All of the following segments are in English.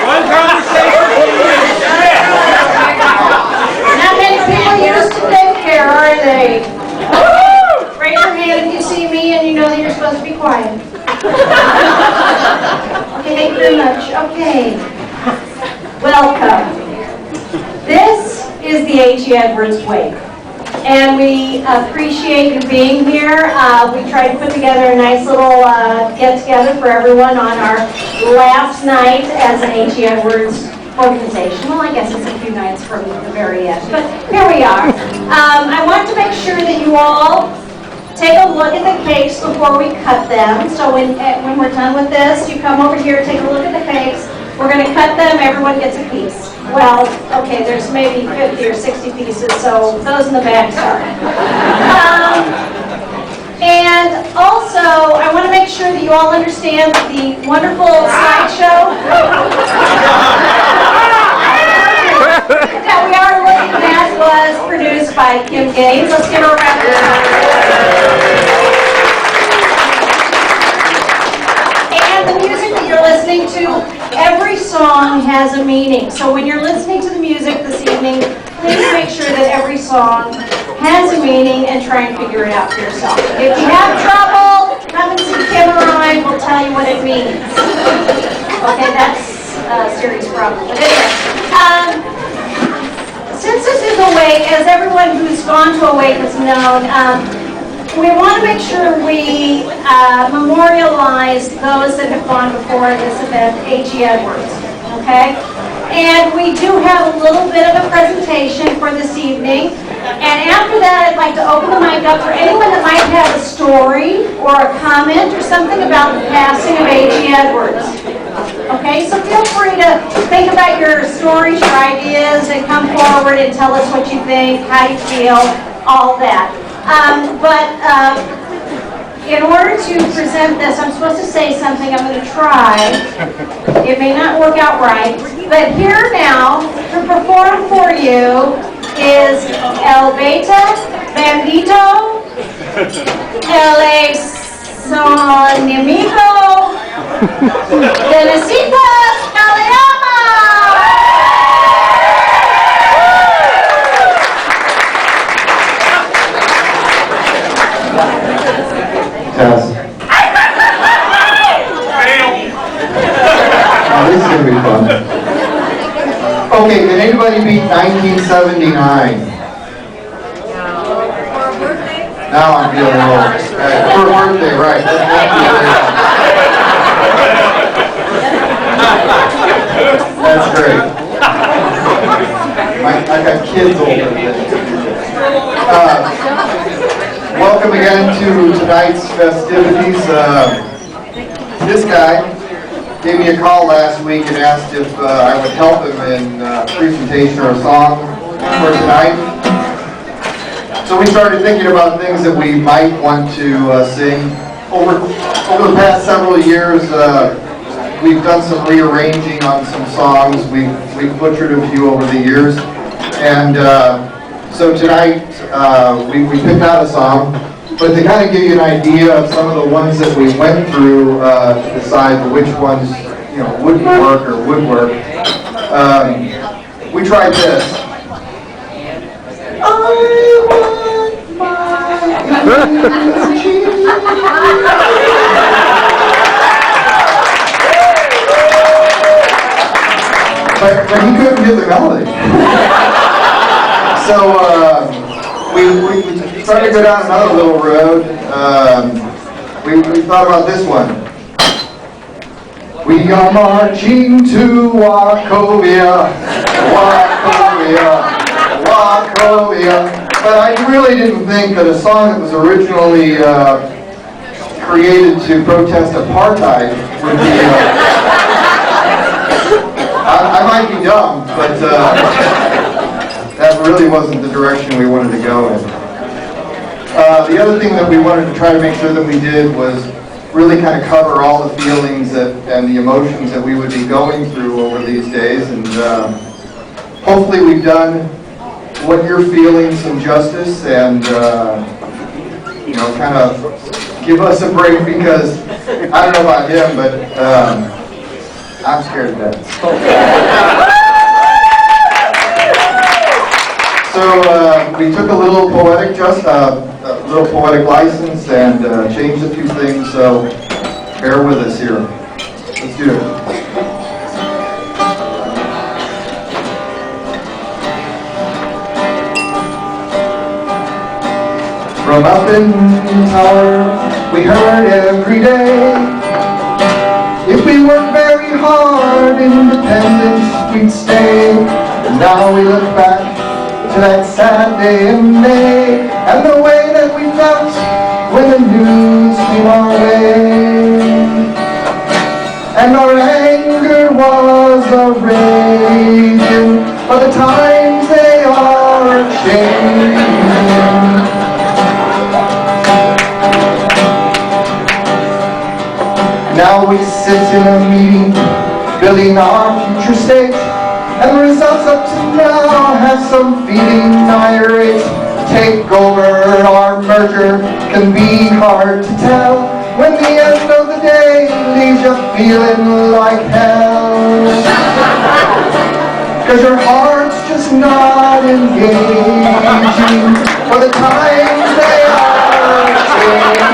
One conversation. Not many people used to daycare, are they? Raise your hand if you see me and you know that you're supposed to be quiet. Okay, thank you very much. Okay. Welcome. This is the H.E. Edwards Wake. And we appreciate you being here. We tried to put together a nice little get-together for everyone on our last night as an H.E. Edwards organization. Well, I guess it's a few nights from the very end, but here we are. I want to make sure that you all take a look at the cakes before we cut them. So when we're done with this, you come over here, take a look at the cakes. We're going to cut them, everyone gets a piece. Well, okay, there's maybe 50 or 60 pieces, so those in the back, sorry. And also, I want to make sure that you all understand the wonderful slideshow that we are looking at was produced by Kim Gaines. Let's give her a round of applause. And the music that you're listening to, every song has a meaning. So when you're listening to the music this evening, please make sure that every song has a meaning and try and figure it out for yourself. If you have trouble, come and see Kim or I, we'll tell you what it means. Okay, that's a serious problem. But anyway, since this is a wake, as everyone who's gone to a wake has known, we want to make sure we memorialize those that have gone before this event, H.E. Edwards, okay? And we do have a little bit of a presentation for this evening. And after that, I'd like to open the mic up for anyone that might have a story or a comment or something about the passing of H.E. Edwards. Okay, so feel free to think about your stories, your ideas, and come forward and tell us what you think, how you feel, all that. In order to present this, I'm supposed to say something. I'm going to try. It may not work out right. But here now, to perform for you, is El Beta Bendito, El Sonimigo, Felicitas Caleama. Test. Oh, this is going to be fun. Okay, can anybody beat 1979? Now I'm feeling old. For a birthday, right. That's great. I got kids older than welcome again to tonight's festivities. This guy gave me a call last week and asked if I would help him in a presentation or a song for tonight. So we started thinking about things that we might want to sing. Over the past several years, we've done some rearranging on some songs. We've butchered a few over the years. And so tonight, we picked out a song, but to kind of give you an idea of some of the ones that we went through to decide which ones, wouldn't work or would work, we tried this. I want my cheese. But he couldn't get the melody. So we started to go down another little road. We thought about this one. We are marching to Wachovia, Wachovia, Wachovia. But I really didn't think that a song that was originally created to protest apartheid would be... I might be dumb, but that really wasn't the direction we wanted to go in. The other thing that we wanted to try to make sure that we did was really kind of cover all the feelings and the emotions that we would be going through over these days. And hopefully we've done what you're feeling, some justice, and kind of give us a break because I don't know about him, but I'm scared of that. So we took a little poetic license and changed a few things. So bear with us here. Let's do it. From up in the tower, we heard every day, if we worked very hard, independent, we'd stay. And now we look back to that sad day in May, and the way that we felt when the news came our way. And our anger was a-raging, but the times they are changing. Now we sit in a meeting, building our future state, and the results up to now have some feeling irate. Take over our merger can be hard to tell, when the end of the day leaves you feeling like hell. Cause your heart's just not engaging, for the times they are changing.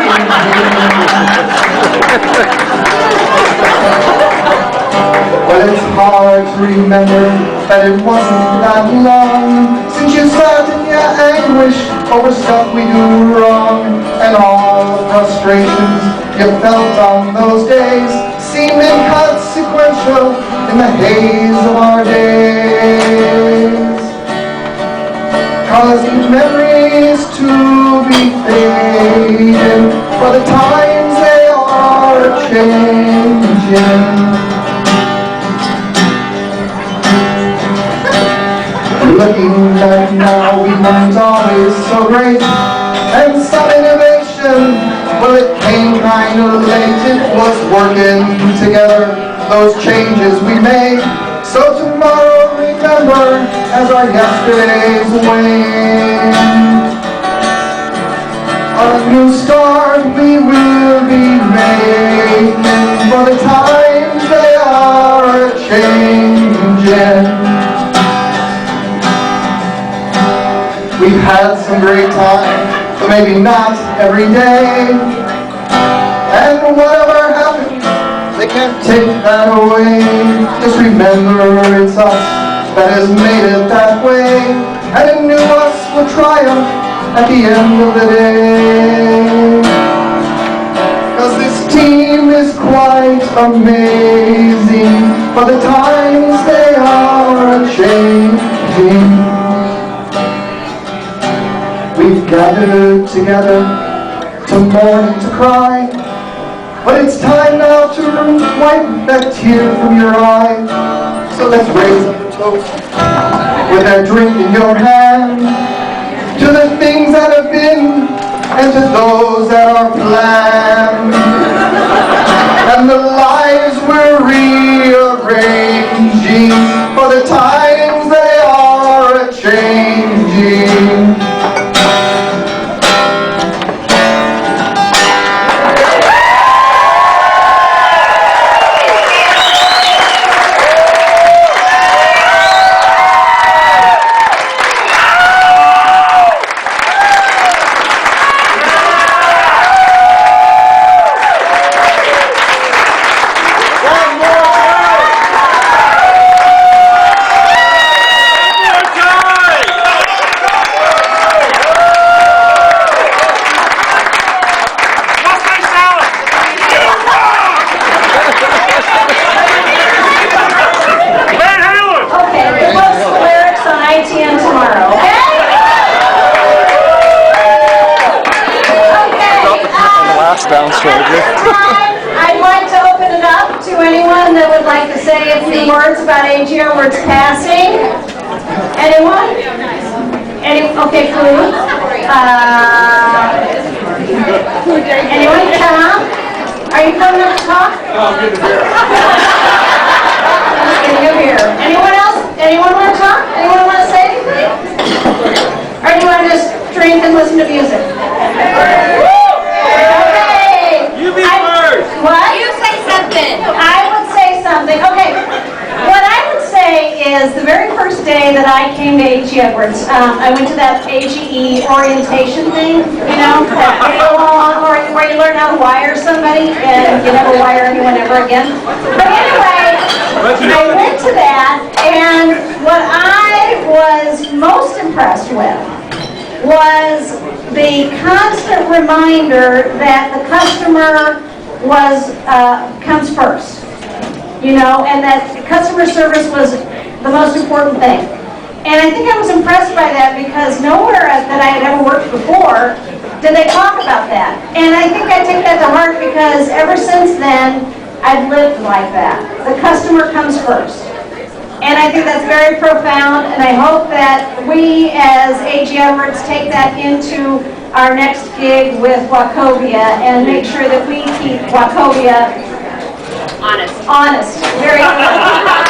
Well, it's hard to remember that it wasn't that long since you sat in your anguish over stuff we do wrong, and all the frustrations you felt on those days seem inconsequential in the haze of our days. Cause memories to be fading, for the times they are changing. Looking back now, we weren't always so great, and some innovation, well, it came kind of late. It was working together, those changes we made, so tomorrow remember as our yesterdays wane. A new start we will be making, for the times they are changing. We've had some great times, but maybe not every day. And whatever happened, they can't take that away. Just remember it's us that has made it that way, and a new us will triumph at the end of the day. Cause this team is quite amazing, but the times they are changing. We've gathered together to mourn and to cry, but it's time now to wipe that tear from your eye. So let's raise up a toast with that drink in your hand, to the things that have been and to those that are planned, and the lives we're rearranging, for the times they are changing. I'd like to open it up to anyone that would like to say a few words about AGR where it's passing. Anyone? Okay, cool. Anyone? Tom? Are you coming up to talk? No, I'm good to hear. Just getting up here. Anyone else? Anyone want to talk? Anyone want to say anything? Or do you want to just drink and listen to music? Okay. I came to A.G. Edwards. I went to that AGE orientation thing, you know, that day-long where you learn how to wire somebody and you never wire anyone ever again. But anyway, I went to that, and what I was most impressed with was the constant reminder that the customer comes first, you know, and that customer service was the most important thing. And I think I was impressed by that because nowhere that I had ever worked before did they talk about that. And I think I take that to heart because ever since then, I've lived like that. The customer comes first. And I think that's very profound, and I hope that we as A.G. Edwards take that into our next gig with Wachovia and make sure that we keep Wachovia honest. Very good.